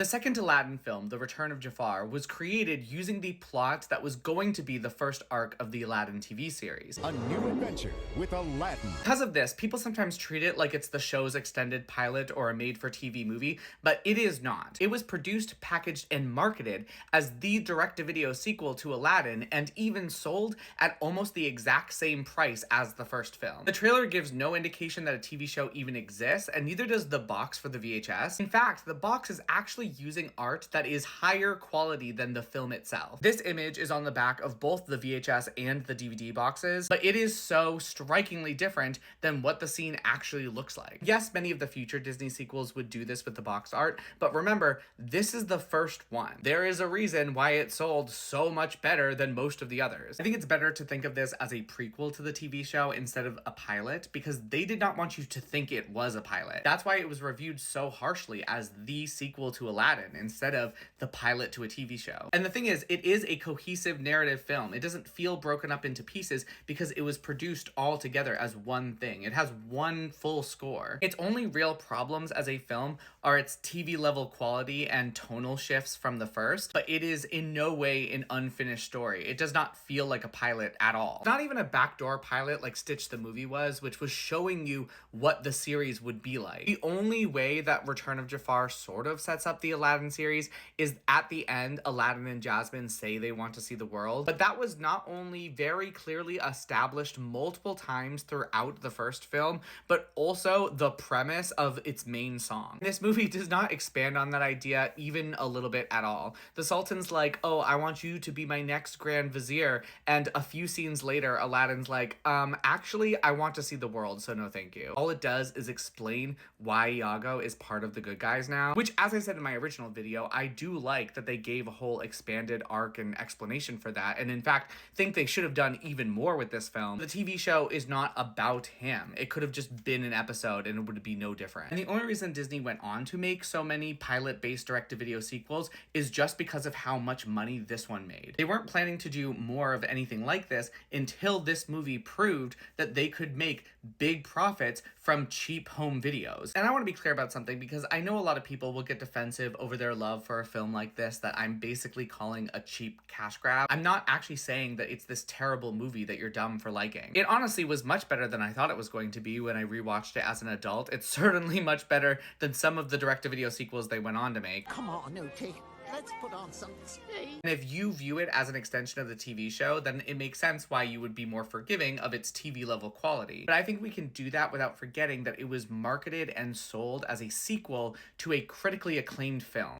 The second Aladdin film, The Return of Jafar, was created using the plot that was going to be the first arc of the Aladdin TV series. A new adventure with Aladdin. Because of this, people sometimes treat it like it's the show's extended pilot or a made-for-TV movie, but it is not. It was produced, packaged, and marketed as the direct-to-video sequel to Aladdin, and even sold at almost the exact same price as the first film. The trailer gives no indication that a TV show even exists, and neither does the box for the VHS. In fact, the box is actually using art that is higher quality than the film itself. This image is on the back of both the VHS and the DVD boxes, but it is so strikingly different than what the scene actually looks like. Yes, many of the future Disney sequels would do this with the box art, but remember, this is the first one. There is a reason why it sold so much better than most of the others. I think it's better to think of this as a prequel to the TV show instead of a pilot, because they did not want you to think it was a pilot. That's why it was reviewed so harshly as the sequel to Aladdin instead of the pilot to a TV show. And the thing is, it is a cohesive narrative film. It doesn't feel broken up into pieces because it was produced all together as one thing. It has one full score. Its only real problems as a film are its TV level quality and tonal shifts from the first, but it is in no way an unfinished story. It does not feel like a pilot at all. It's not even a backdoor pilot like Stitch the movie was, which was showing you what the series would be like. The only way that Return of Jafar sort of sets up the Aladdin series is at the end, Aladdin and Jasmine say they want to see the world, but that was not only very clearly established multiple times throughout the first film, but also the premise of its main song. This movie does not expand on that idea even a little bit at all. The Sultan's like, oh, I want you to be my next Grand Vizier, and a few scenes later, Aladdin's like, actually, I want to see the world, so no thank you. All it does is explain why Iago is part of the good guys now, which, as I said in my original video, I do like that they gave a whole expanded arc and explanation for that, and in fact, think they should have done even more with this film. The TV show is not about him. It could have just been an episode and it would be no different. And the only reason Disney went on to make so many pilot-based direct-to-video sequels is just because of how much money this one made. They weren't planning to do more of anything like this until this movie proved that they could make big profits from cheap home videos. And I want to be clear about something, because I know a lot of people will get defensive over their love for a film like this that I'm basically calling a cheap cash grab. I'm not actually saying that it's this terrible movie that you're dumb for liking. It honestly was much better than I thought it was going to be when I rewatched it as an adult. It's certainly much better than some of the direct-to-video sequels they went on to make. Come on, Oki. Let's put on some steak. And if you view it as an extension of the TV show, then it makes sense why you would be more forgiving of its TV level quality. But I think we can do that without forgetting that it was marketed and sold as a sequel to a critically acclaimed film.